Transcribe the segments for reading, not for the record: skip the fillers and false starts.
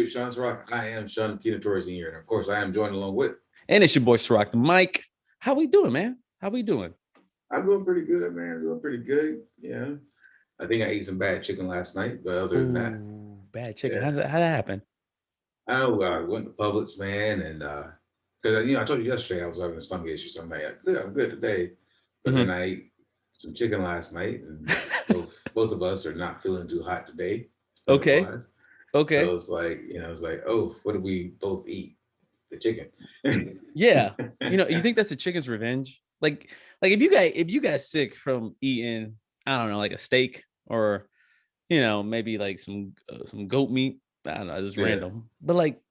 with Sean's Rock. I am Sean Keenan Torres Sr. And of course, I am joined along with. And it's your boy Ciroc the Mike. How we doing, man? How we doing? I'm doing pretty good, man. I'm doing pretty good. Yeah. I think I ate some bad chicken last night, but other than that, Ooh, bad chicken. yeah. How that happen? I know I went to Publix, man, and because I told you yesterday I was having a stomach issue, so I'm like, good, I'm good today. But then Mm-hmm. I ate some chicken last night, and both of us are not feeling too hot today, stomach Okay. wise. Okay. So it's like, it's like, oh, what did we both eat? The chicken. Yeah. You think that's the chicken's revenge? Like if you got sick from eating, I don't know, like a steak or maybe like some goat meat. I don't know, just Yeah, random. But like,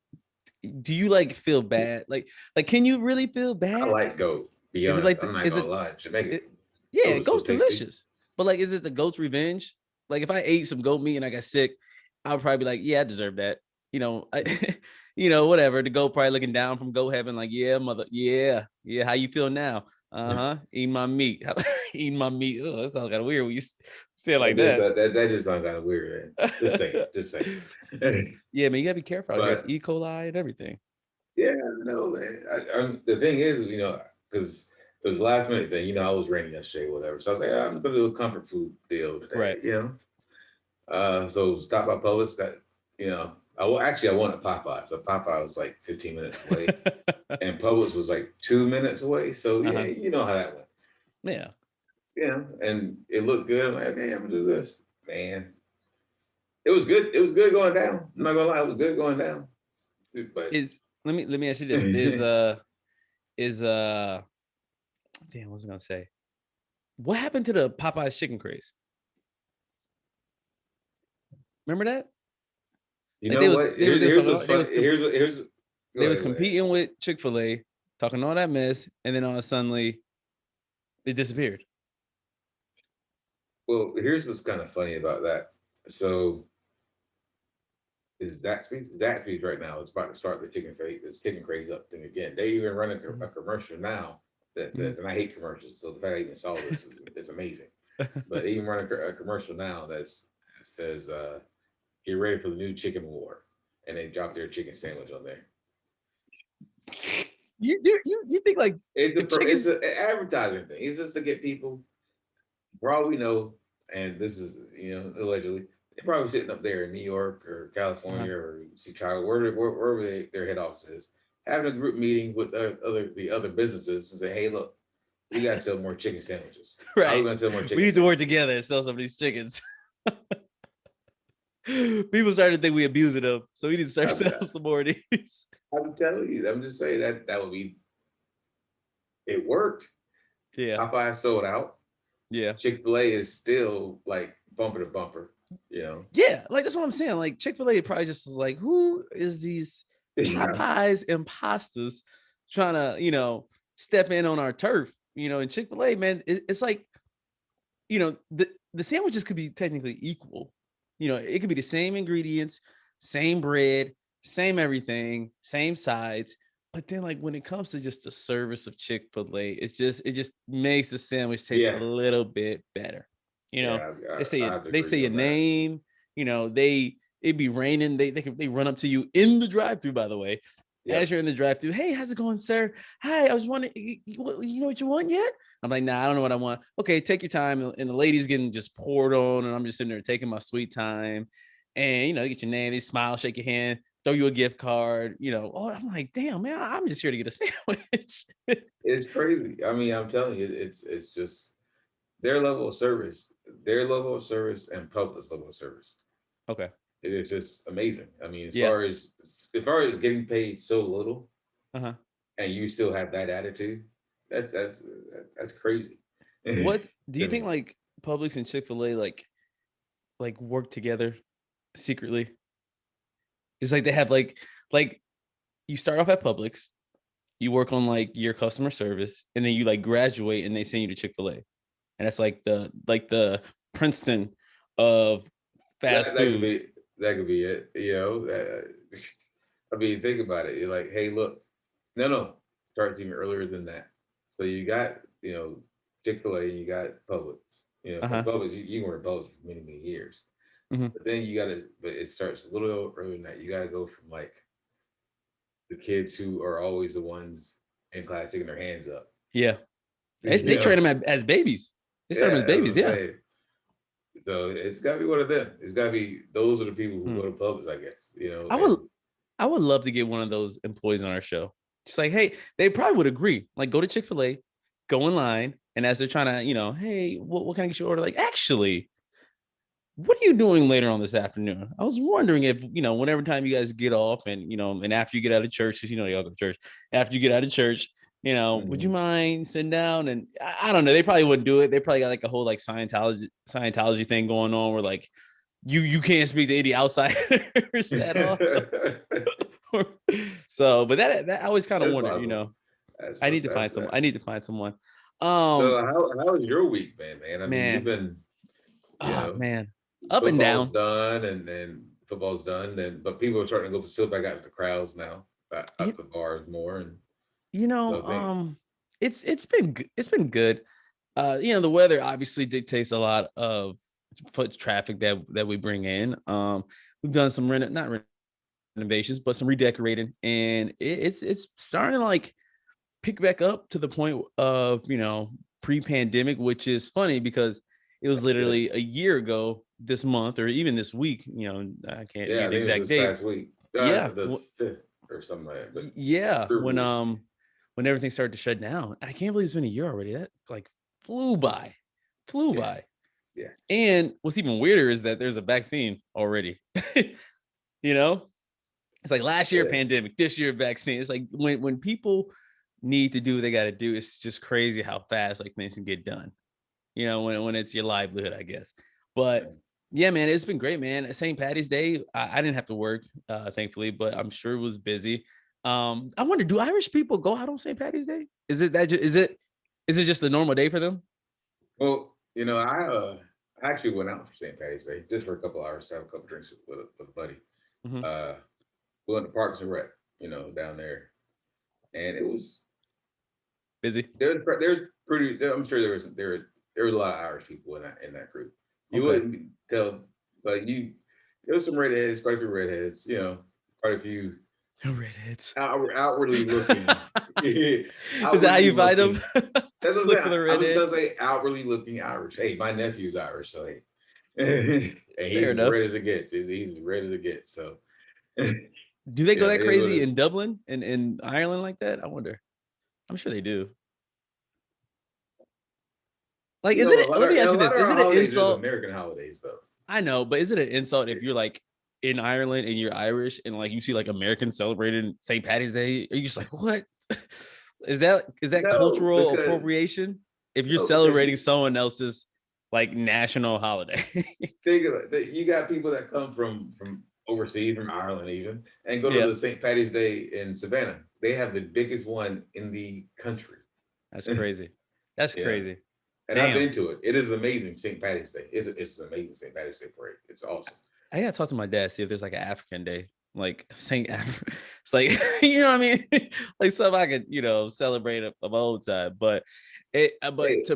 do you like feel bad? Like, can you really feel I bad? like goat. Be Is it honest, like I'm not is gonna it lie. Jamaica it, yeah, goat is so goat's tasty. delicious. But like, is it the goat's revenge? Like, if I ate some goat meat and I got sick, I would probably be like, yeah, I deserve that. Whatever. The goat probably looking down from goat heaven, like, yeah, mother, yeah. How you feel now? Eating my meat, eating my meat. Oh, that sounds kind of weird when you say it like that. That just sounds kind of weird. Man. Just saying. Yeah, man, you gotta be careful out here. It's But E. coli and everything. yeah, no, man. The thing is, because it was a last minute thing. I was raining yesterday, whatever. So I was like, I'm gonna do a comfort food deal today. Right. So stop by Publix. I wanted Popeye. So Popeye was like 15 minutes away, and Publix was like 2 minutes away. So yeah, Uh-huh. you know how that went. Yeah. And it looked good. I'm like, okay, I'm gonna do this, man. It was good. It was good going down. I'm not gonna lie, it was good going down. But Is let me ask you this. Is damn, what was I gonna say? What happened to the Popeyes chicken craze? Remember that? you Like know what? they was Here's talking what's about funny. Here's they go was ahead, go ahead. competing with Chick-fil-A, talking all that mess, and then all of a sudden it disappeared. Well, here's what's kind of funny about that. So is Zaxby's right now is about to start this chicken craze up thing again. They even run a commercial now and I hate commercials, so the fact I even saw this is amazing. But they even run a commercial now that says get ready for the new chicken war, and they drop their chicken sandwich on there. You think like if It's chickens an advertising thing. It's just to get people. For all we know, and this is allegedly, they're probably sitting up there in New York or uh-huh. California or Chicago, wherever their head office is, having a group meeting with the other businesses and say, "Hey, look, we got to sell more chicken sandwiches. How are we Right. going to sell more We chicken need to work sandwiches?" together and sell some of these chickens. People started to think we abusing them, so we need to start I'm, selling some more of these. I'm telling you, I'm just saying that would be. It worked. Yeah. Popeye sold out. Yeah. Chick-fil-A is still like bumper to bumper. Yeah, like that's what I'm saying. Like Chick-fil-A probably just is like, who is these Popeyes imposters trying to, step in on our turf? And Chick-fil-A, man, it's like, the sandwiches could be technically equal. It could be the same ingredients, same bread, same everything, same sides. But then, like when it comes to just the service of Chick-fil-A, it just makes the sandwich taste a Yeah, little bit better. You know, yeah, they I have to they agree say your on that. name. It be raining. They run up to you in the drive-through. By the way, as Yep. you're in the drive-through, hey, how's it going, sir? Hi, I was wondering, you know what you want yet? I'm like, nah, I don't know what I want. Okay, take your time. And the lady's getting just poured on, and I'm just sitting there taking my sweet time. And get your name, they smile, shake your hand, throw you a gift card. Oh, I'm like, damn, man, I'm just here to get a sandwich. It's crazy. I mean, I'm telling you, it's just their level of service, and Publix level of service. Okay. It is just amazing. I mean, Yeah. as far as getting paid so little, Uh-huh. and you still have that attitude, that's crazy What do to you think me. like Publix and Chick-fil-A like work together secretly? It's like they have like you start off at Publix, you work on like your customer service, and then you like graduate and they send you to Chick-fil-A. And that's like the Princeton of fast That could food. be it. I mean, think about it. You're like, hey, look, no, starts even earlier than that. So you got Chick Fil A, and you got Publix. From Uh-huh. Publix, you were in Publix for many years. But then but it starts a little earlier than that. You gotta go from like the kids who are always the ones in class taking their hands up. Yeah. They You train know? them as babies. They start them as Yeah, that's what babies. I'm Yeah. saying. So it's gotta be one of them. It's gotta be those are the people who Hmm. go to pubs, I guess. You know, I would and I would love to get one of those employees on our show. Just like, hey, they probably would agree. Like, go to Chick-fil-A, go in line, and as they're trying to, hey, what can I get you order? Like, actually, what are you doing later on this afternoon? I was wondering if, whenever time you guys get off and, and after you get out of church, because, you all go to church, after you get out of church, would you mind sitting down? And I don't know, they probably wouldn't do it. They probably got like a whole like Scientology thing going on where like you can't speak to any outsiders at all. So, but that I always kind of that's wondered, possible. That's I need to that's find someone. I that. need to find someone. So how was your week, man? I mean, you've Man, been, you oh know, man, up and football's down. done and football's done, and but people are starting to go still back out to the crowds now, You, up the bars more, and you know, so I think it's been good. The weather obviously dictates a lot of foot traffic that we bring in. We've done some not renovations, but some redecorating, and it's starting to like pick back up to the point of pre-pandemic, which is funny because it was that's good. literally a year ago this month or even this week. I can't Yeah, give I the think it was exact this date. past week, Yeah, the 5th or something like that, but yeah, pretty recently. when everything started to shut down. I can't believe it's been a year already. That like flew by, flew Yeah, by. yeah, And what's even weirder is that there's a vaccine already. you know, it's like last year yeah. pandemic, this year vaccine. It's like when people need to do what they got to do, it's just crazy how fast like things can get done. When it's your livelihood, I guess. But Yeah. yeah, man, it's been great, man. St. Patty's Day, I didn't have to work, thankfully, but I'm sure it was busy. I wonder, do Irish people go out on St. Patty's Day? Is it just a normal day for them? Well, I actually went out for St. Patty's Day just for a couple hours, have a couple drinks with a buddy. Mm-hmm. Uh, we went to Parks and Rec, down there, and it was Busy. there's pretty. I'm sure there was a lot of Irish people in that group. You Okay. wouldn't tell, but there was some redheads, quite a few redheads, quite a few Redheads. outwardly looking, Is that how outwardly you find them? looking. That's Just what I'm look for saying. the I was redhead. gonna say outwardly looking Irish. Hey, my nephew's Irish, so hey, and Fair he's as enough. red as it gets. He's as red as it gets. So yeah, Do they go that it is what crazy it is. in Dublin and in Ireland like that? I wonder. I'm sure they do. Like, is it? Let me A ask you lot this: of Is our it an holidays is insult? American holidays, though. I know, but is it an insult Yeah. if you're like in Ireland and you're Irish and like you see like Americans celebrating St. Patty's Day? Are you just like, what? Is that No, cultural because appropriation? If you're no, because celebrating someone else's like national holiday. think of it. You got people that come from overseas, from Ireland even, and go to Yeah, the St. Patty's Day in Savannah. They have the biggest one in the country. that's crazy. That's Yeah. crazy. And I've Damn. been to it. It is amazing St. Patty's Day. It's an amazing St. Patty's Day parade. It's awesome. I gotta talk to my dad, see if there's like an African day, like Saint Africa. It's like, you know what I mean? Like something I could, celebrate of old time. But Hey, I was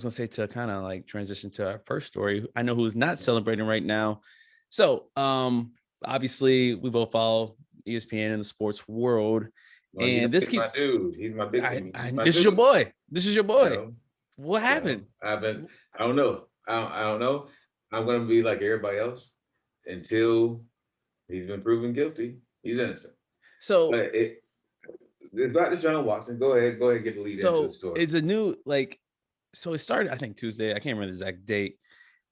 gonna say to kind of like transition to our first story. I know who's not celebrating right now. So obviously we both follow ESPN in the sports world. well, And this he's my keeps dude. He's my big. He's my this is your dude. boy. This is your You boy. know. What happened? I've been. I don't know. I don't know. I'm gonna be like everybody else until he's been proven guilty. He's innocent. So But it's about Deshaun Watson. Go ahead. Go ahead and get the lead into the so story. it's a new like so it started, I think Tuesday. I can't remember the exact date.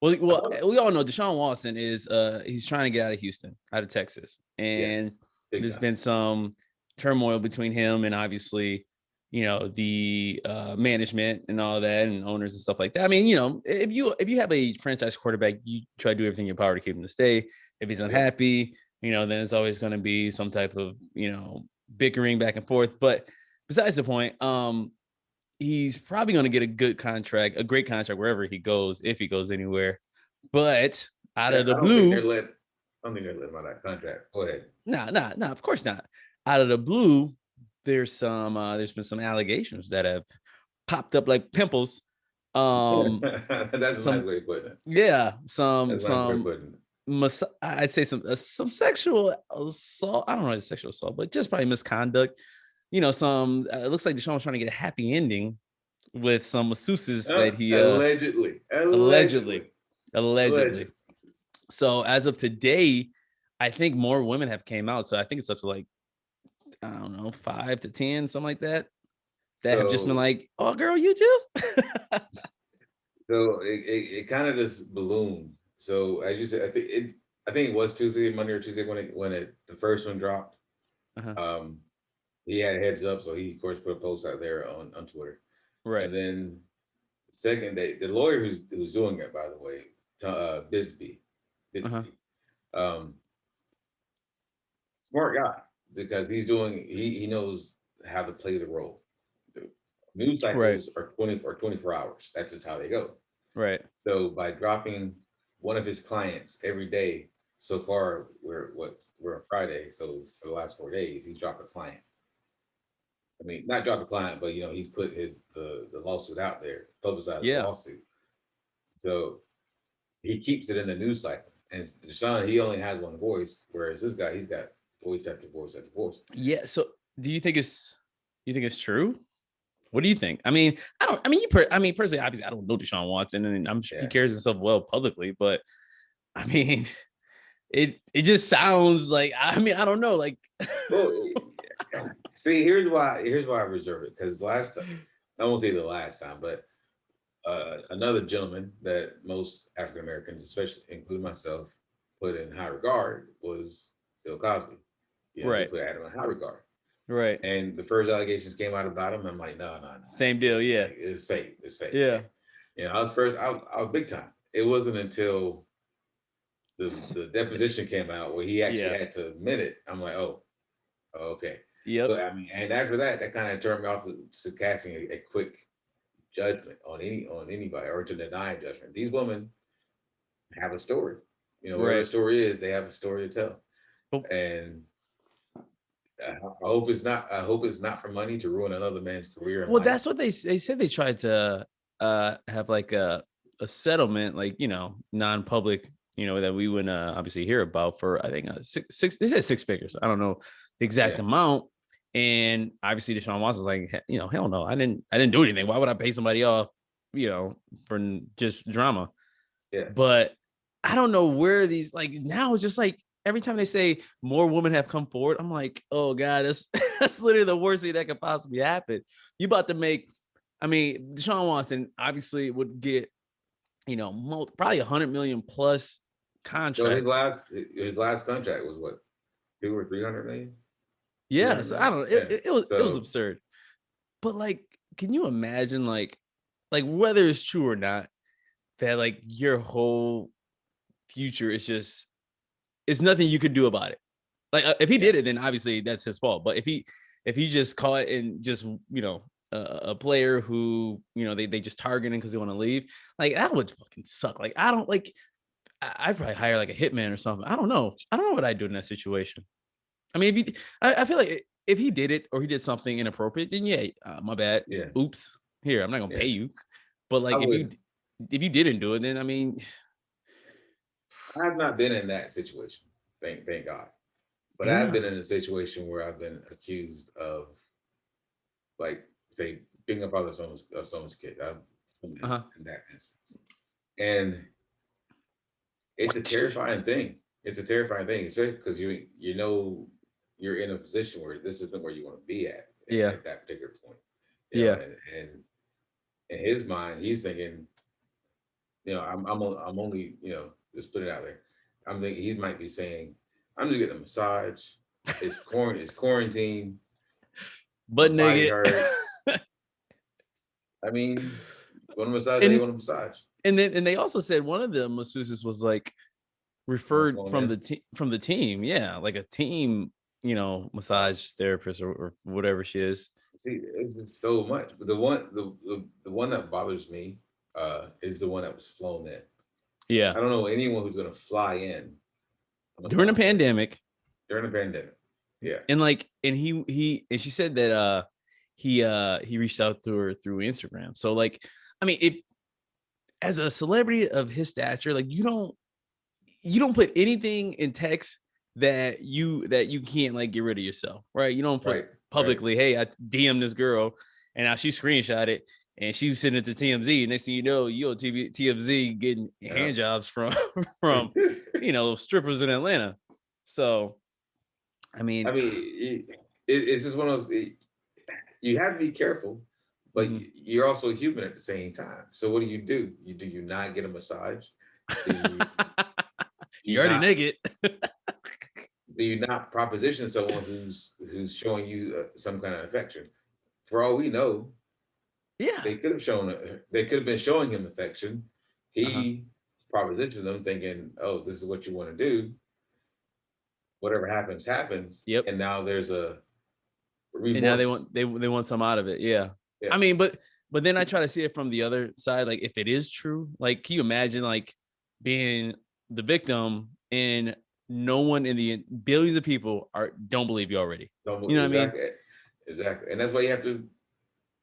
Well, we all know Deshaun Watson is he's trying to get out of Houston, out of Texas, and Yes, big there's time. been some turmoil between him and obviously, the management and all that, and owners and stuff like that. I mean, if you have a franchise quarterback, you try to do everything in your power to keep him to stay. If he's Yep. unhappy, then it's always going to be some type of bickering back and forth. But besides the point, he's probably going to get a good contract, a great contract wherever he goes, if he goes anywhere. But out Yeah, of the blue, I don't think they're letting him out of that contract. Go ahead. nah, of course not. Out of the blue, there's been some allegations that have popped up like pimples That's a nice Some way of putting it. yeah, That's a nice way of putting it. I'd say some sexual assault. I don't know if it's sexual assault, but just probably misconduct. Some it looks like Deshaun was trying to get a happy ending with some masseuses that he Allegedly, allegedly allegedly. allegedly. So as of today, I think more women have came out. So I think it's up to like, I don't know, 5 to 10, something like that. That have just been So, like, oh girl, you too. so it kind of just ballooned. So as you said, I think it was Tuesday, Monday or Tuesday when the first one dropped. Uh-huh. Um, he had a heads up, so he of course put a post out there on Twitter. Right. And then the second day, the lawyer who's doing it, by the way, Bisbee, Uh-huh. um, smart guy because he knows how to play the role. The news Right. cycles are 24 hours. That's just how they go. Right. So by dropping one of his clients every day so far, we're on Friday. So for the last 4 days, he's dropped a client. I mean, not dropped a client, but he's put the lawsuit out there, publicized the Yeah. lawsuit. So he keeps it in the news cycle. And Deshaun, he only has one voice, whereas this guy, he's got voice after voice after voice. Yeah. So do you think it's true? What do you think? I mean, I don't. I mean, personally, obviously, I don't know Deshaun Watson, and I'm sure he Yeah. carries himself well publicly. But I mean, it just sounds like. I mean, I don't know. Like, Well, see, here's why I reserve it because last time, I won't say the last time, but another gentleman that most African Americans, especially including myself, put in high regard was Bill Cosby. We right, put Adam in high regard. right, And the first allegations came out about him. I'm like, no, no, no. same deal. It's Yeah, fake. It's fake. It's fake. yeah, I was first. I was big time. It wasn't until the deposition came out where he actually yeah, had to admit it. I'm like, oh, okay. yep, So I mean, and after that, that kind of turned me off to casting a quick judgment on anybody or to deny judgment. These women have a story. Whatever the right. story is, they have a story to tell. Oh, And I hope it's not. I hope it's not for money to ruin another man's career and well, life. that's what they said. They tried to have like a settlement, like non-public, that we wouldn't obviously hear about for I think six. They said six figures. I don't know the exact Yeah, amount. And obviously, Deshaun Watson's like, hell no, I didn't do anything. Why would I pay somebody off, for just drama? yeah. But I don't know where these like now it's just like every time they say more women have come forward, I'm like, oh God, that's that's literally the worst thing that could possibly happen. You about to make, I mean, Deshaun Watson obviously would get, probably 100 million plus So his contract. last contract was what, 2 or 300 million, 200 Yes, I million. don't. It, Yeah. it, it was it was So absurd. But like, can you imagine like whether it's true or not that like your whole future is just it's nothing you could do about it. Like if he yeah, did it, then obviously that's his fault. But if he just caught and just a player who they just targeting because they want to leave, like that would fucking suck. Like I don't like I'd probably hire like a hitman or something. I don't know. I don't know what I'd do in that situation. I mean, I feel like if he did it or he did something inappropriate, then yeah, my bad. yeah, Oops. Here, I'm not gonna yeah. pay you. But I like would. if you didn't do it, then I mean, I have not been in that situation. Thank God. But I've yeah, been in a situation where I've been accused of, like, say, being a father of someone's kid. I've been uh-huh. in that instance, and it's a terrifying thing. It's a terrifying thing, especially because you're in a position where this isn't where you want to be Yeah, at that particular point. yeah. And in his mind, he's thinking, I'm only, just put it out there. I'm thinking he might be saying, I'm just getting a massage. It's quarantine. My But body nigga. hurts. I mean, want a massage? You and want a massage? and they also said one of the masseuses was like referred Phone from in. the team. Yeah, like a team, massage therapist or whatever she is. See, it's just so much. But the one that bothers me is the one that was flown in. Yeah. I don't know anyone who's going to fly in a During the massage therapist pandemic. during the pandemic. Yeah, And like and she said that he reached out to her through Instagram. So like I mean as a celebrity of his stature, like you don't put anything in text that you can't like get rid of yourself, right? You don't put Right. publicly, hey, I DM this girl and now she screenshot it and she was sitting at the TMZ. Next thing you know, you're TMZ getting hand jobs from from strippers in Atlanta. So I I mean, mean, it's just one of those. You have to be careful, but mhm. you're also human at the same time. So what do? You not get a massage? Do you You're you already not naked. do you not proposition someone who's showing you some kind of affection? For all we know, Yeah. they could have been showing him affection. Uh-huh. He propositioned them thinking, oh, this is what you want to do. Whatever happens, happens. Yep. And now there's a And now they remorse. want they want some out of it. Yeah. Yeah. I mean, but then I try to see it from the other side. Like if it is true, like can you imagine like being the victim and no one in the billions of people don't believe you already. You know what I mean? Exactly. Exactly. And that's why you have to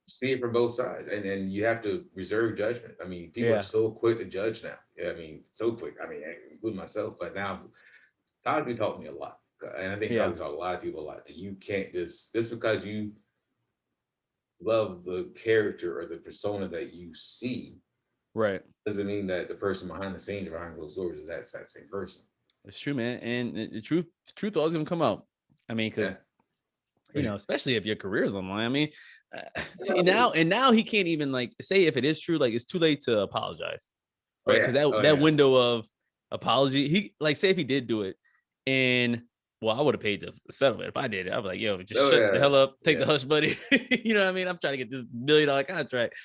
see it from both sides. And you have to reserve judgment. I mean, people are Yeah. so quick to judge now. Yeah, I mean, so quick. I mean, including myself, but now Cosby taught me a lot. And I think Yeah. Cosby taught a lot of people a lot that you can't just because you love the character or the persona that you see Right. doesn't mean that the person behind the scenes or behind closed doors is that same person. It's true, man. And the truth always gonna come out. I mean, Yeah. because especially if your career is on the line. I mean, see Oh now he can't even like say if it is true, like it's too late to apologize, right? Because yeah. that Oh that yeah. window of apology, he like say if he did do it, and well, I would have paid the settlement if I did it. I'd be like, yo, just Oh shut the yeah. hell up, take the Yeah. hush money. You know what I mean? I'm trying to get this $1 million contract,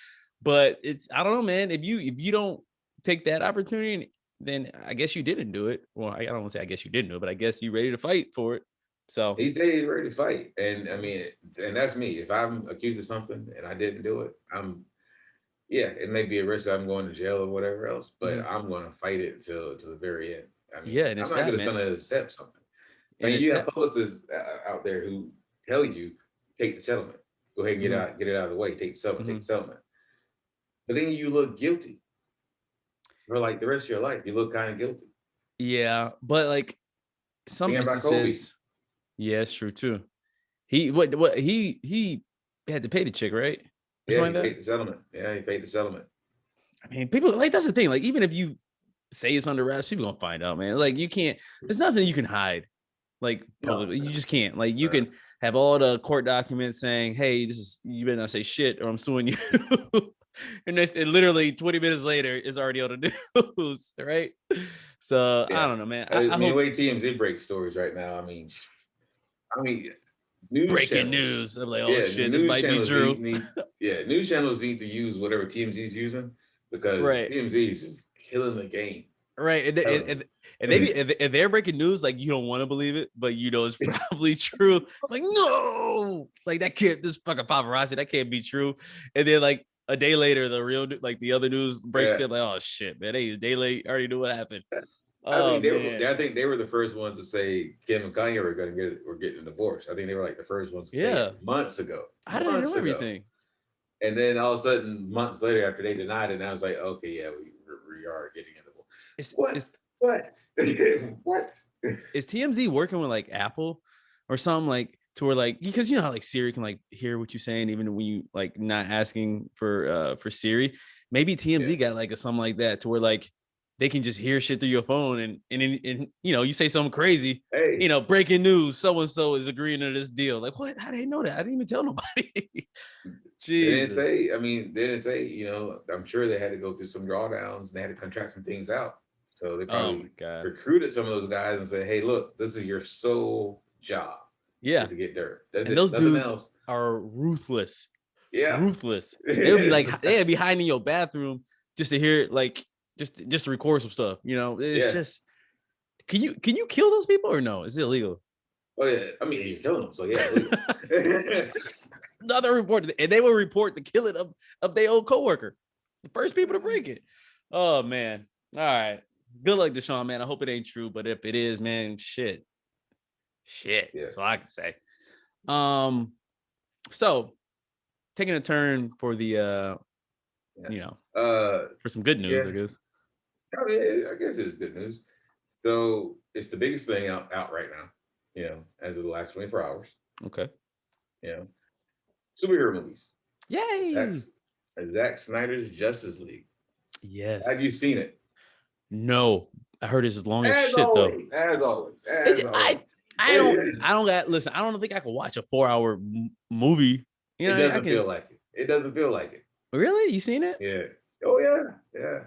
but it's I don't know, man. If you don't take that opportunity, then I guess you didn't do it. Well, I don't want to say I guess you didn't do it, but I guess you ready to fight for it. So He said he's ready to fight. And I mean, and that's me. If I'm accused of something and I didn't do it, yeah, it may be a risk that I'm going to jail or whatever else, but mhm. I'm going to fight it till to the very end. I Yeah, mean, and I'm it's not sad, just man. going to accept something. I And mean, it's you have sad. publicists out there who tell you take the settlement, go ahead and Mhm, get it out of the way, take the mhm. settlement. But then you look guilty for like the rest of your life. You look kind of guilty. Yeah, but like some Thinking about Kobe. instances, yeah, it's true too. He had to pay the chick, right? Or Yeah, something he like that. paid the settlement. Yeah, he paid the settlement. I mean, people like that's the thing. Like, even if you say it's under wraps, people gonna find out, man. Like, you can't. There's nothing you can hide, like No, publicly. You just can't. Like, you uh, can have all the court documents saying, "Hey, this is you better not say shit, or I'm suing you." And literally 20 minutes later is already on the news, right? So I yeah. don't know, man. I I mean, the hope way TMZ breaks stories right now. I mean, news breaking channels. news. I'm like, oh Yeah, shit, this might be true. news channels need to use whatever TMZ is using because Right. TMZ is just killing the game. Right. And, and, Telling and, and you. maybe if they're breaking news, like you don't want to believe it, but you know it's probably true. Like, no, like that can't this fucking paparazzi, that can't be true. And then like a day later, the real like the other news breaks Yeah, it, like, oh shit, man. They a day late, already knew what happened. I Oh mean, man. I think they were the first ones to say Kim and Kanye were getting a divorce. I think they were like the first ones to say it Yeah. I didn't know months ago. everything. And then all of a sudden, months later, after they denied it, and I was like, okay, yeah, we are getting a divorce. Is What? is What? What? is TMZ working with like Apple or something like to where like because you know how like Siri can like hear what you're saying even when you like not asking for Siri. Maybe Yeah. TMZ got like a something like that to where like they can just hear shit through your phone and you say something crazy, Hey, breaking news, so and so is agreeing to this deal. Like what? How do they know that? I didn't even tell nobody. they didn't Jesus. say. I mean, they didn't say. I'm sure they had to go through some drawdowns and they had to contract some things out. So they Oh my probably god. recruited some of those guys and said, "Hey, look, this is your sole job is Yeah. to get dirt. That's And it. those Nothing dudes else." are ruthless. Yeah. Ruthless. They would be like they'd be hiding in your bathroom just to hear like just to record some stuff. It's Yeah. just can you kill those people or no? Is it illegal? Oh yeah. I mean, you're killing them, so yeah, it's legal. Another report, and they will report the killing of their old coworker, the first people to break it. Oh man. All right. Good luck, Deshaun, man. I hope it ain't true, but if it is, man, shit. That's all I Yes. can say. Um, so taking a turn for the you know, Yeah. for some good news, Yeah. I guess. I mean, I guess it's good news. So it's the biggest thing out right now, as of the last 24 hours, Okay. you know, superhero movies. Zack, Yay. Zack Snyder's Justice League. Have you Yes. seen it? No, I heard it's as long as As shit though. always, as always, as It, always. I don't got listen. I don't think I could watch a 4 hour movie. You It know, I doesn't feel can like it. It doesn't feel like it. really. You seen it? Yeah. Oh yeah. Yeah.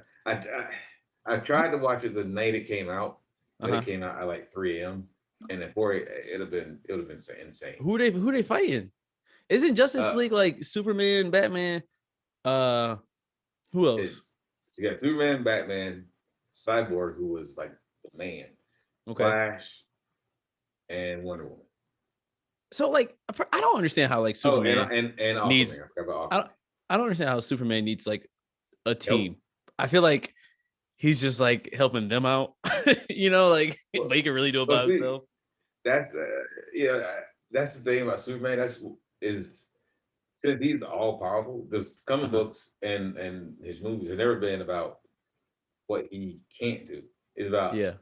I tried to watch it the night it came out, Uh but it huh. came out at like 3 a.m. And at 4 it would have been insane. Who they fighting? Isn't Justice Uh, League like Superman, Batman? Uh, who else? it's you got Superman, Batman, Cyborg, who was like the man, Okay. Flash, and Wonder Woman. So like, I don't understand how like Oh, and Superman and needs. Aquaman. I forgot about I Aquaman. don't, I don't understand how Superman needs like a Nope. team. I feel like he's just like helping them out. You know, like Well, but he can really do it well, by see, himself. that's that's the thing about Superman. Is since he's all powerful, the comic Uh-huh. books and his movies have never been about what he can't do. It's about Yeah.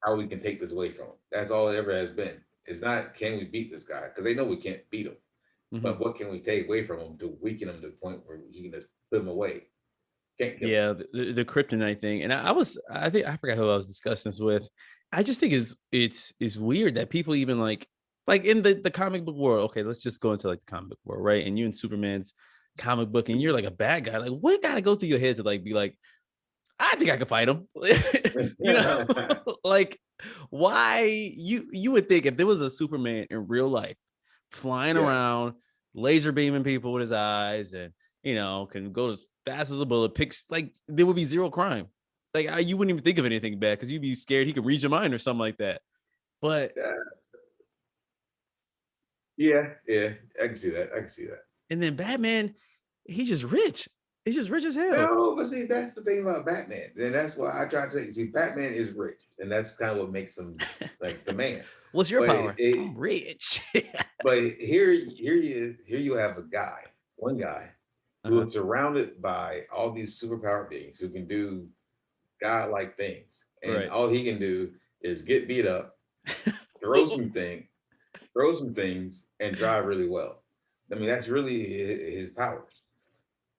how we can take this away from him. That's all it ever has been. It's not can we beat this guy because they know we can't beat him, Hmm. but what can we take away from him to weaken him to the point where he can just put him away? Can't kill him. Yeah, the kryptonite thing, and I think I forgot who I was discussing this with. I just think it's weird that people even like in the comic book world. Okay, let's just go into like the comic book world, right? And you in Superman's comic book, and you're like a bad guy. Like, what gotta go through your head to like be like, I think I can fight him. You know, like why you would think if there was a Superman in real life flying Yeah, around, laser beaming people with his eyes, and can go as fast as a bullet, picks like there would be zero crime. Like you wouldn't even think of anything bad because you'd be scared he could read your mind or something like that. But yeah, yeah, yeah. I can see that. I can see that. and then Batman, he's just rich. He's just rich as hell. No, but see, that's the thing about Batman, and that's why I try to say, see, Batman is rich, and that's kind of what makes him like the man. What's your But power? I'm rich. here you have a guy, one guy, who Uh-huh. is surrounded by all these superpower beings who can do godlike things, and Right. all he can do is get beat up, throw some thing, throw some things, and drive really well. I mean, that's really his powers.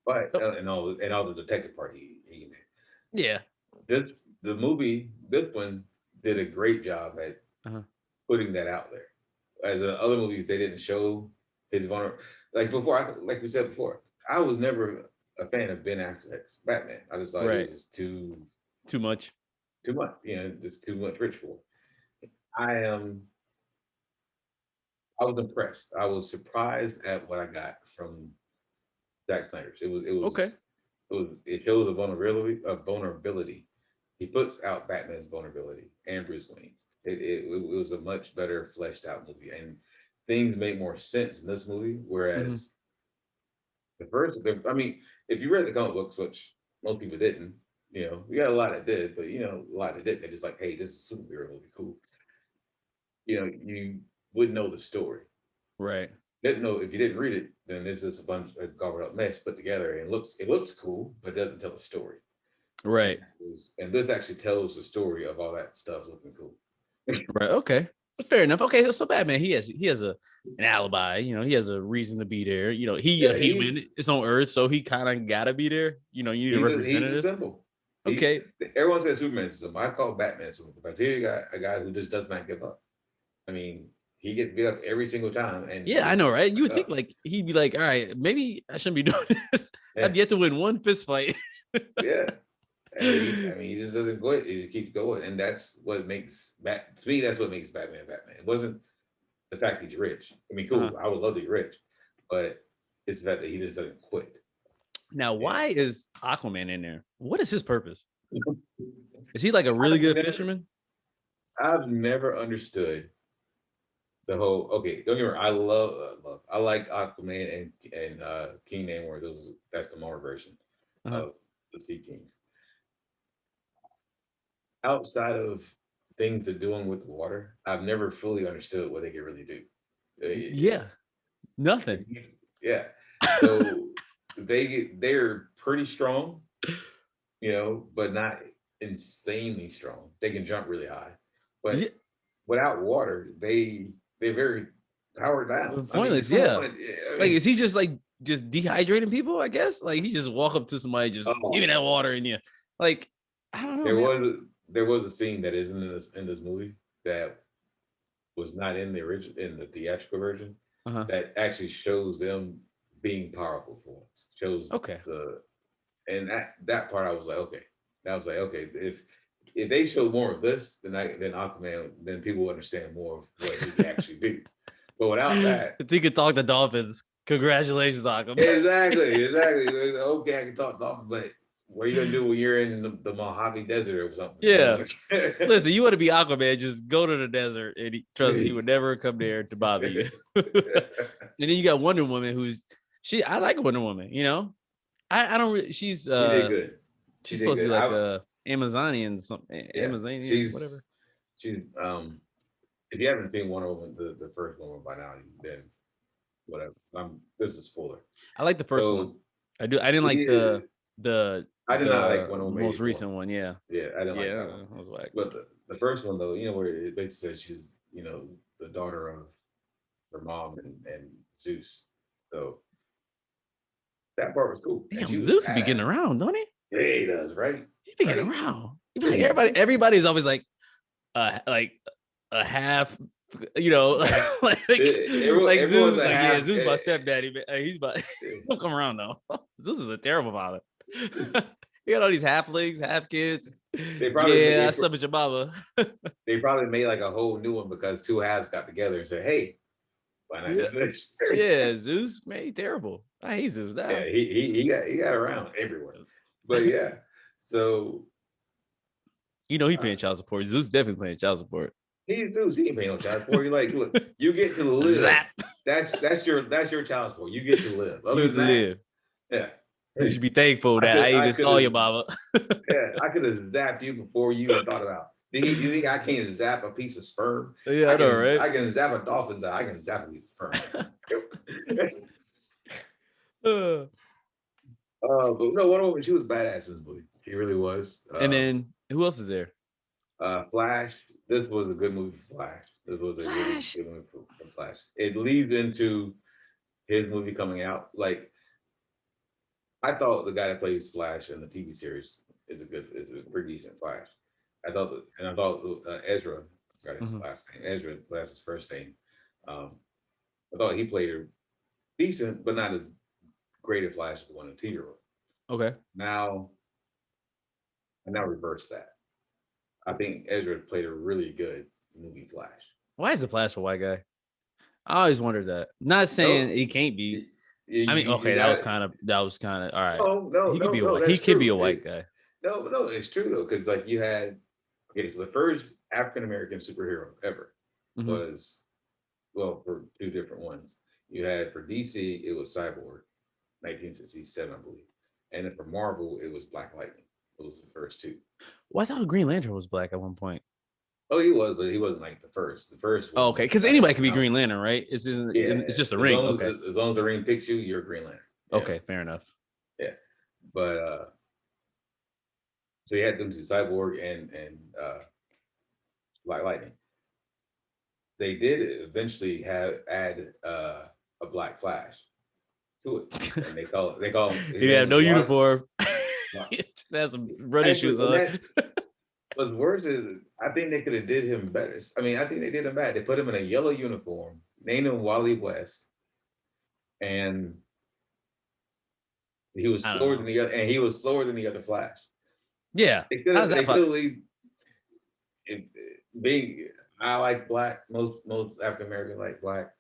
But Oh, and all the detective part he yeah. this the movie this one did a great job at Uh-huh. putting that out there. As the other movies, they didn't show his vulner. Like before, like we said before, I was never a fan of Ben Affleck's Batman. I just thought he was Right. just Too much. too much, just too much rich for. I am. I was impressed. I was surprised at what I got from Zack Snyder's. Okay. It shows a vulnerability. He puts out Batman's vulnerability and Bruce Wayne's. It was a much better fleshed out movie, and things make more sense in this movie. Hmm. Whereas I mean, if you read the comic books, which most people didn't, we got a lot that did, but a lot that didn't. They're just like, hey, this is a superhero movie, cool. You wouldn't know the story. Right. Didn't know if you didn't read it, then this is a bunch of covered up mess put together, and it looks cool, but it doesn't tell a story. And Right. this actually tells the story of all that stuff looking cool. Right. Okay. Fair enough. Okay. So Batman, he has an alibi. He has a reason to be there. He a Yeah, he's human. It's on Earth, so he kind of gotta be there. You need a he's a representative. symbol. He Okay. Everyone says Superman's a symbol. I call Batman a symbol. But here you got a guy who just does not give up. I mean, he gets beat up every single time, and he Yeah, I just know, gets right? You would back think up. like he'd be like, all right, maybe I shouldn't be doing this. Yeah, I've yet to win one fist fight. yeah. I mean, he just doesn't quit. He just keeps going, and that's what makes to me. That's what makes Batman Batman. It wasn't the fact he's rich. I mean, Uh-huh. cool. I would love to be rich, but it's the fact that he just doesn't quit. Now, And why is Aquaman in there? What is his purpose? Is he like a really I've good never, fisherman? I've never understood the whole. Okay, don't get me wrong. I like Aquaman and King Namor. That's the Marvel version Uh-huh. of the Sea Kings. Outside of things they're doing with the water, I've never fully understood what they can really do. Uh, Yeah, nothing. Yeah. So they're pretty strong, but not insanely strong. They can jump really high, Yeah, but without water, they're very powered down. I mean, pointless. someone Yeah. want I Like, mean, is he just like just dehydrating people? I guess. Like, he just walk up to somebody, just give me oh, that water, and yeah, like, I don't know, there man. was there was a scene that isn't in this movie that was not in the original in the theatrical version Uh-huh. that actually shows them being powerful for once. Shows Okay. the and that part I was like, okay. I was like, okay, if they show more of this, then Aquaman, then people will understand more of what he can actually do. But without that, If he could talk to dolphins, congratulations, Malcolm. exactly. Okay, I can talk dolphin, but what are you gonna do when you're in the Mojave Desert or something? Yeah. Listen, you want to be Aquaman, just go to the desert, and trust me, he would never come there to bother you. And then you got Wonder Woman, I like Wonder Woman, I don't really, She did good. She she's did supposed to be good. like Amazonian, something Yeah, Amazonian, whatever. she's if you haven't seen Wonder Woman, the first one by now, then whatever. This is a spoiler. I like the first one. So I do. I didn't like yeah, the I did not like Wonder Woman most 84. recent one. Yeah, Yeah, I didn't like yeah, that one. I was like, But the first one though, where it basically says she's, the daughter of her mom and Zeus. So that part was cool. And damn, she was Zeus be getting badass. around, don't he? Yeah, he does, right? He be getting Right? around. He be like everybody. Everybody's always like a half. Like Zeus Everyone's is a like, yeah, half. Zeus is my stepdaddy. But he's about don't come around though. Zeus is a terrible father. He got all these halflings, half kids. They probably Yeah, I slept with your mama. they probably made like a whole new one because two halves got together and said, "Hey, why not Yeah, do this?" yeah, Zeus, man, he terrible. I hate Zeus Yeah, now. he got around everywhere. But yeah, so He uh, paying child support. Zeus definitely paying child support. he's Zeus. He ain't paying no child support. You're like, look, you get to live. Zap. That's your child support. You get to live. You Other get than to that, live. yeah. You should be thankful I that could I I even could saw have your mama. I could have zapped you before you even thought about. You think I can't zap a piece of sperm? Yeah, I I know, can right? I can zap a dolphin's eye. I can zap a piece of sperm. Uh, But no, Wonder Woman, she was badass in this movie. She really was. and then who else is there? Flash. This was a good movie for Flash. This was a really Flash. good movie for Flash. It leads into his movie coming out. Like I thought the guy that plays Flash in the TV series is a pretty decent Flash. I thought Ezra, I forgot his Mhm. last name. Ezra, that's his first name. Um, I thought he played a decent, but not as great a Flash as the one in the TV role. Okay. Now, I now reverse that. I think Ezra played a really good movie Flash. Why is the Flash a white guy? I always wondered that. Not saying No, he can't be. you, I mean, you okay, got it. that was kind of all right. No, He could be a white. He that's could be true. a white guy. No, it's true though, because like you had so the first African American superhero ever Mhm. was for two different ones. You had for DC it was Cyborg, 1967, I believe, and then for Marvel it was Black Lightning. Those were the first two. Well, I thought Green Lantern was black at one point. Oh, he was, but he wasn't like the first. The first Oh, one okay, was the because guy that anybody was can be out. Green Lantern, right? Yeah, It's just a ring. Okay. as long as the ring picks you, you're Green Lantern. Yeah. Okay, fair enough. Yeah, but so you had them two, Cyborg and Black Lightning. They did eventually add a Black Flash to it, and they call him. His He name had no was uniform. Wa- He just had some running shoes Actually, on. and what's worse is I think they could have did him better. I mean, I think they did him bad. They put him in a yellow uniform, named him Wally West, and he was I don't slower than know. the other, and he was slower than the other Flash. Yeah. They could How's have. that They fun? could have least it, being. I like black. Most African American like black.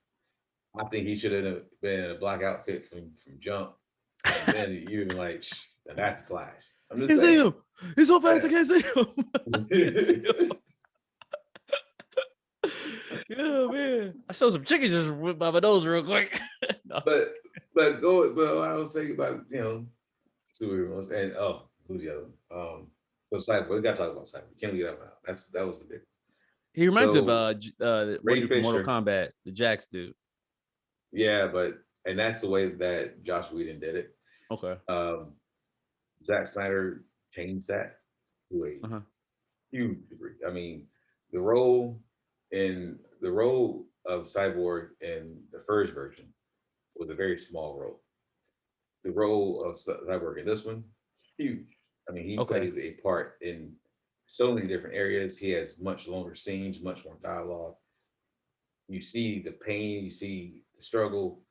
I think he should have been in a black outfit from jump. And then you even like, now that's Flash. I'm I just can't see saying. him. He's so fast. Yeah. I can't see him. I can't see him. Yeah, man. I saw some chicken just went by my nose real quick. No, But what I was thinking about, superheroes and who's the other one? So Cypher, we gotta talk about Cypher. Can't leave that one out. That was the big. he reminds me of So one Ray dude from Mortal Fisher, Kombat, the Jax dude. yeah, and that's the way that Josh Whedon did it. Okay. Zack Snyder changed that to a Uh-huh. huge degree. I mean, the role the role of Cyborg in the first version was a very small role. The role of Cyborg in this one, huge. I mean, he Okay. plays a part in so many different areas. He has much longer scenes, much more dialogue. You see the pain, you see the struggle,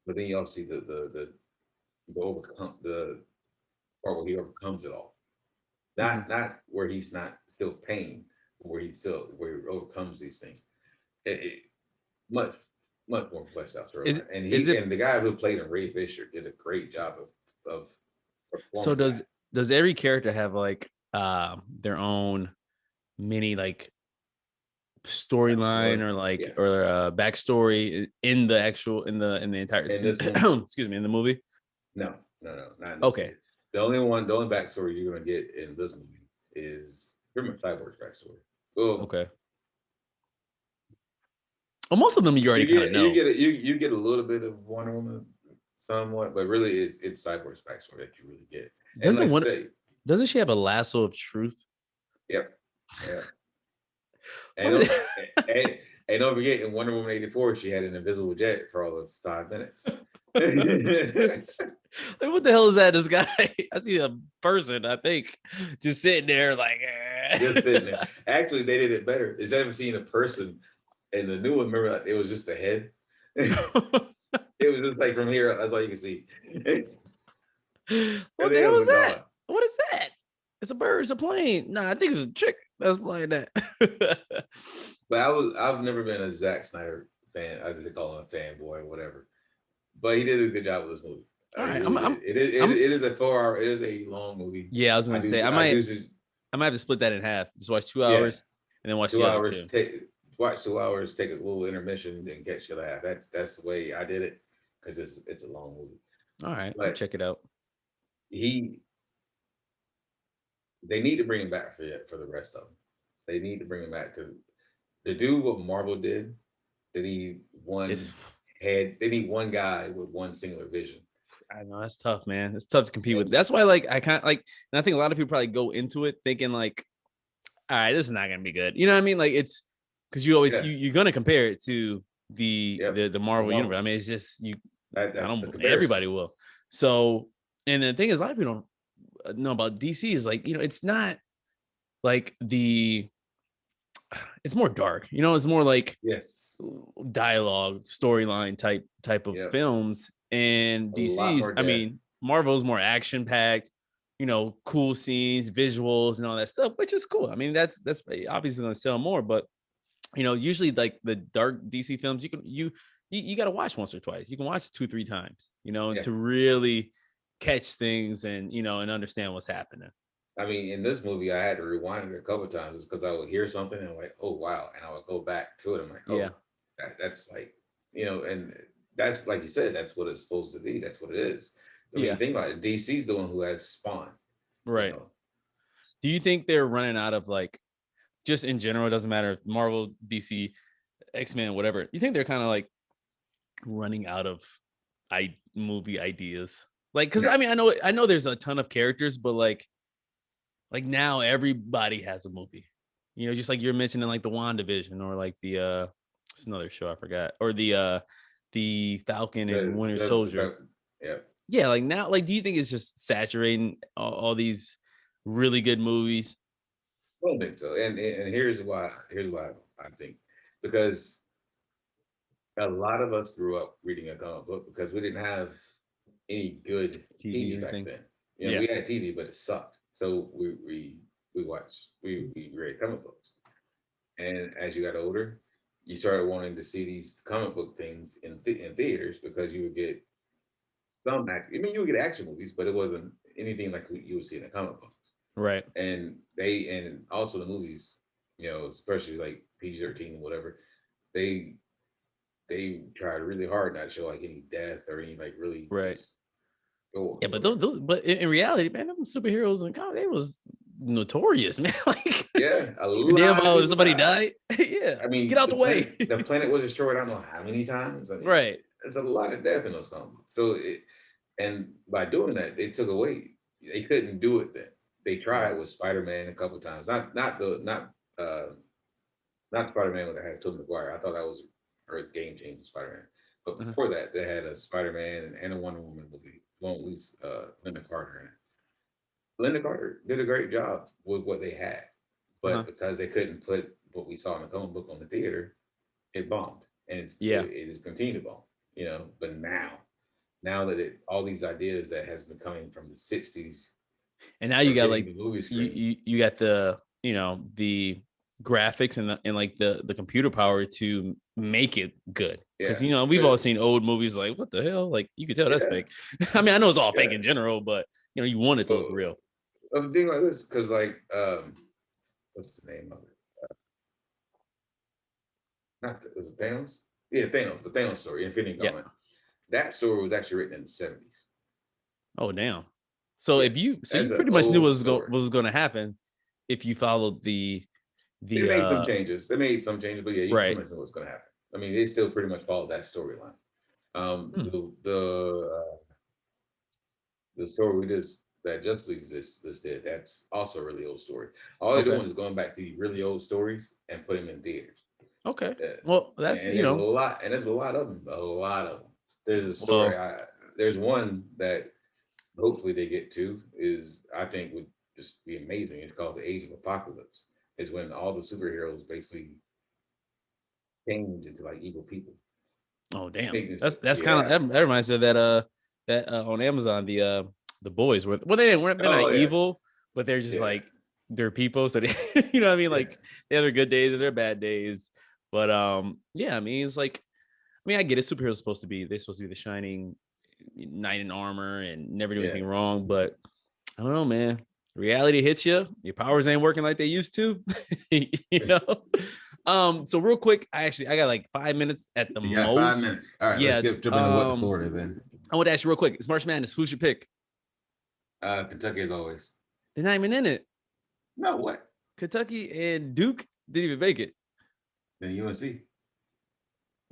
but then you also see the overcome the part where he overcomes it all. Hmm. Not where he's not still pain, but where he overcomes these things. It much much more fleshed out Is storyline. And is it the guy who played him, Ray Fisher, did a great job of so performing that. does every character have like their own mini like storyline Backstory. or Yeah. backstory in the actual in the entire And this one, excuse me, in the movie? no, not in this Okay. movie. The only backstory you're gonna get in this movie is pretty much Cyborg's backstory. Well, Okay. Well, most of them you already kind of know. you get a little bit of Wonder Woman, somewhat, but really it's Cyborg's backstory that you really get. And Doesn't like you one say, doesn't she have a lasso of truth? yep, yeah. And What is and don't forget, in Wonder Woman 84, she had an invisible jet for all of 5 minutes. like, what the hell is that? This guy, I see a person, I think, just sitting there like Just sitting there. Actually, they did it better. Instead of seeing a person in the new one, remember, like, it was just a head. It was just like from here, that's all you can see. And what the the head hell was is that? gone. What is that? It's a bird, it's a plane. Nah, I think it's a chick that's flying that. But I've never been a Zack Snyder fan. I just call him a fanboy or whatever. But he did a good job with this movie. All He right, really did. I'm It is a 4 hour. It is a long movie. yeah, I was gonna say I do. I might have to split that in half. Just watch two Yeah, hours and then watch the 2 other hours. two. Watch 2 hours. Take a little intermission and catch the laugh. That's the way I did it because it's a long movie. All right, I'll But check it out. he they need to bring him back for the rest of them. They need to bring him back to do what Marvel did. They need It's one head. They need one guy with one singular vision. I know that's tough, man. It's tough to compete with. That's why, like, I kind of like, and I think a lot of people probably go into it thinking like, all right, this is not gonna be good. You know what I mean? Like, it's because you always Yeah. you're gonna compare it to the Yep. the Marvel universe. I mean, it's just you. I That's the don't. comparison. Everybody will. So, and the thing is, a lot of people don't know about DC is like, it's not like it's more dark. It's more like Yes. dialogue, storyline type of Yep. films. And A lot DC's, more I depth. mean, Marvel's more action packed, cool scenes, visuals, and all that stuff, which is cool. I mean, that's obviously going to sell more, but usually like the dark DC films, you got to watch once or twice. You can watch it 2-3 times, Yeah. to really catch things and and understand what's happening. I mean, in this movie, I had to rewind it a couple of times just because I would hear something and I'm like, oh wow, and I would go back to it. I'm like, oh, Yeah. that's like, and that's like you said, that's what it's supposed to be. That's what it is. I mean, Yeah. think about it. DC's the one who has Spawn. Right. Do you think they're running out of like, just in general, it doesn't matter if Marvel, DC, X-Men, whatever. You think they're kind of like running out of movie ideas? Like, because Yeah. I mean, I know there's a ton of characters, but like now everybody has a movie. Just like you're mentioning, like the WandaVision or like the it's another show I forgot, or the Falcon and Winter Soldier. Yeah. Yeah, like now, like, do you think it's just saturating all these really good movies? I don't think so. And here's why. Here's why I think, because a lot of us grew up reading a comic book because we didn't have any good TV TV or back anything? then. Yeah. We had TV, but it sucked. So we watched we read comic books, and as you got older, you started wanting to see these comic book things in theaters because you would get you would get action movies, but it wasn't anything like you would see in the comic books. Right. And also the movies, especially like PG-13 or whatever, they tried really hard not to show like any death or any like really Right. just gore. Yeah, but those but in reality, man, them superheroes and comic, they was notorious, man. Like, yeah, a you damn lot of well people if somebody died. died. Yeah. I mean, Get out the way. The planet was destroyed. I don't know how many times. I mean, Right. it's a lot of death in those comic books. So And by doing that, they took away. They couldn't do it then. They tried Right. with Spider-Man a couple times. Not Spider-Man that has Tobey Maguire. I thought that was a game changing Spider-Man. But Uh-huh. before that, they had a Spider-Man and a Wonder Woman movie. One at least Linda Carter in it. Linda Carter did a great job with what they had, Uh-huh. but because they couldn't put what we saw in the comic book on the theater, it bombed, and Yeah. it has continued to bomb. But now that all these ideas that has been coming from the '60s And now are you got hitting like the movie you screen. you got the graphics and like the computer power to make it good. Because Yeah, we've all seen old movies like what the hell? Like you could tell that's yeah, fake. I mean, I know it's all fake yeah. in general, but you want it to look Well, real. I'm thinking like this because like what's the name of it? Not was it Thanos? Yeah, Thanos. The Thanos story, Infinity Yeah. Gauntlet. That story was actually written in the '70s. Oh damn. So Yeah, if you that's an pretty much knew old story. what was going to happen if you followed the They the made some changes. They made some changes, but yeah, you right. pretty much know what's going to happen. I mean, they still pretty much followed that storyline. Hmm. The story we just that Just League this did, that's also a really old story. All they're Okay. doing is going back to the really old stories and putting them in theaters. Okay. Uh, Well, that's and there's a lot of them, a lot of them. There's a story. well, There's one that hopefully they get to is I think would just be amazing. It's called the Age of Apocalypse. It's when all the superheroes basically change into like evil people. oh damn. Making That's kind of yeah. that reminds me of that on Amazon the boys were well they're not Oh yeah. evil, but they're just Yeah. like they're people. So they you know what I mean? Yeah. Like they have their good days and their bad days. But yeah, I mean it's like I mean I get it. Superheroes they're supposed to be the shining knight in armor and never do Yeah. anything wrong. But I don't know, man. Reality hits you. Your powers ain't working like they used to. you know. So real quick, I got like 5 minutes at the You got 5 most. minutes. All right, let's Yeah. get jump into what Florida then. I want to ask you real quick. It's March Madness. Who's your pick? Kentucky as always. They're not even in it. No, what? Kentucky and Duke didn't even make it. Then UNC.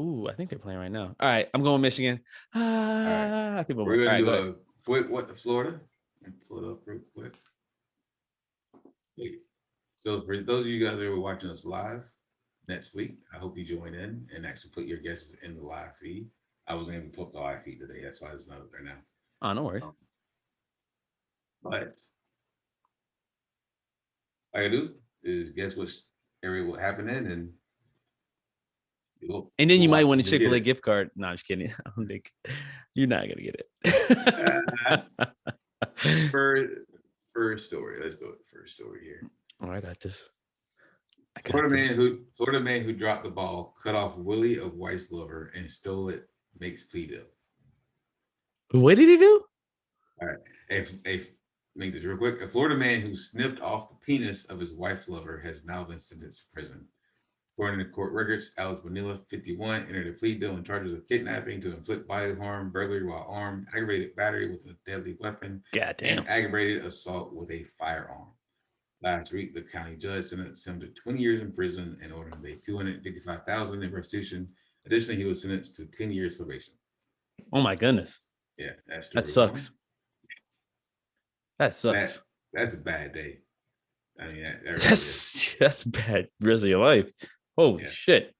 Ooh, I think they're playing right now. All right, I'm going Michigan. All right. I think we'll We're win. All gonna right, do go ahead. a quick what to Florida and pull it up real quick. So for those of you guys that were watching us live next week, I hope you join in and actually put your guesses in the live feed. I wasn't able to put the live feed today. That's why it's not up there now. Oh, no worries. But all I do is guess which area will happen in, and And then you'll you might watch win a and you'll get Chick-fil-A it. gift card. No, I'm just kidding. I don't think you're not gonna get it. First, first story. Let's go with the first story here. Oh, I got this. I got this. Florida man who dropped the ball, cut off Willie of wife's lover, and stole it, makes plea deal. What did he do? All right. If make this real quick. A Florida man who snipped off the penis of his wife's lover has now been sentenced to prison. According to court records, Alex Bonilla, 51, entered a plea deal on charges of kidnapping to inflict bodily harm, burglary while armed, aggravated battery with a deadly weapon, Goddamn. and aggravated assault with a firearm. Last week, the county judge sentenced him to 20 years in prison and ordered him to pay $255,000 in restitution. Additionally, he was sentenced to 10 years probation. Oh my goodness. Yeah, that's That sucks. That sucks. That's a bad day. I mean, that really that's bad. Rest of your life. Holy shit.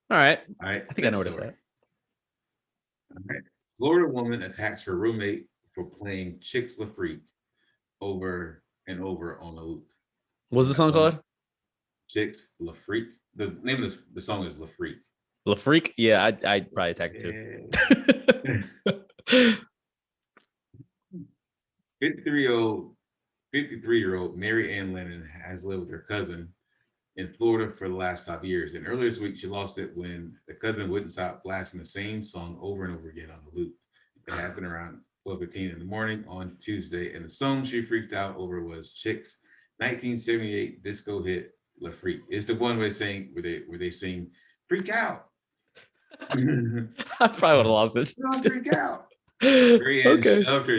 All right. All right. I think I know what it's at. All right. Florida woman attacks her roommate for playing Chicks La Freak over and over on a loop. What's the song called? Chicks La Freak. The name of the song is La Freak. La Freak? Yeah, I'd probably attack it too. 53-year-old Mary Ann Lennon has lived with her cousin in Florida for the last 5 years. And earlier this week, she lost it when the cousin wouldn't stop blasting the same song over and over again on the loop. It happened around 12:15 in the morning on Tuesday. And the song she freaked out over was Chicks' 1978 disco hit La Freak. It's the one where they sing "Freak Out." I probably would have lost it. Don't freak out. Okay. Shoved her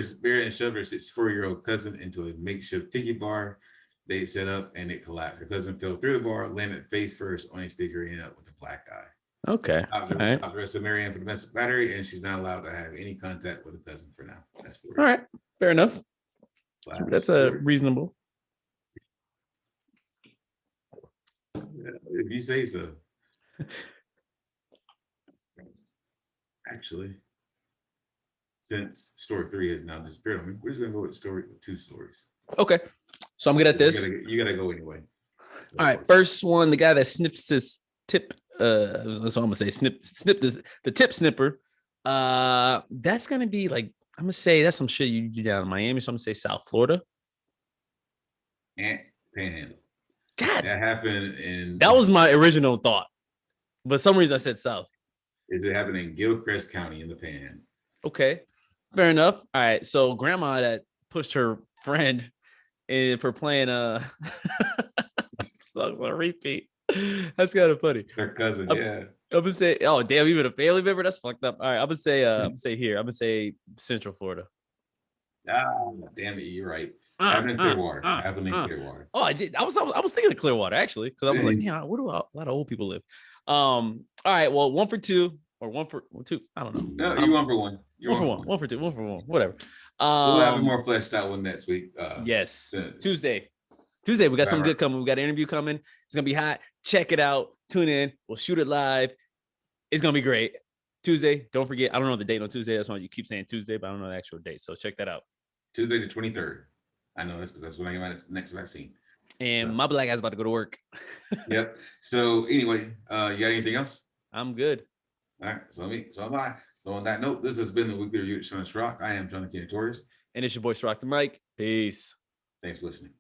64-year-old cousin into a makeshift tiki bar they set up, and it collapsed. Her cousin fell through the bar, landed face first on a speaker, and ended up with a black eye. Okay. All right. I've arrested Marianne for domestic battery, and she's not allowed to have any contact with a cousin for now. That's the All right. Fair enough. That's a reasonable. If you say so. Actually, since story 3 has now disappeared on me, we're just gonna go with story 2 stories. Okay. So I'm good at this. You gotta go anyway. All right. First one, the guy that snips his tip. That's what I'm gonna say. Snip the tip snipper. That's gonna be like, I'm gonna say that's some shit you do down in Miami. So I'm gonna say South Florida. And Panhandle. God, that happened in. That was my original thought, but for some reason I said South. Is it happening in Gilchrist County in the Panhandle? Okay, fair enough. All right, so grandma that pushed her friend in for playing sucks on repeat. That's kind of funny. Her cousin, yeah. I'm gonna say, oh damn, even a family member. That's fucked up. All right, I'm gonna say Central Florida. Ah, damn it, you're right. Happening in Clearwater. Happening in Clearwater. Oh, I did. I was thinking of Clearwater actually, because I was like, damn, where do a lot of old people live? All right, well, 1 for 2 or 1 for 2. I don't know. No, you 1 for 1. One for 1. 1 for 2. 1 for 1. Whatever. We'll have a more fleshed out one next week. Yes. Tuesday, we got something good coming. We got an interview coming. It's gonna be hot. Check it out. Tune in. We'll shoot it live. It's gonna be great. Tuesday. Don't forget. I don't know the date on Tuesday. That's why you keep saying Tuesday, but I don't know the actual date. So check that out. Tuesday the 23rd. I know that's when I get my next vaccine. And my black guy's about to go to work. Yep. So anyway, you got anything else? I'm good. All right. So am I. So on that note, this has been the weekly review of Sean Rock. I am Jonathan Torres. And it's your boy Rock the Mic. Peace. Thanks for listening.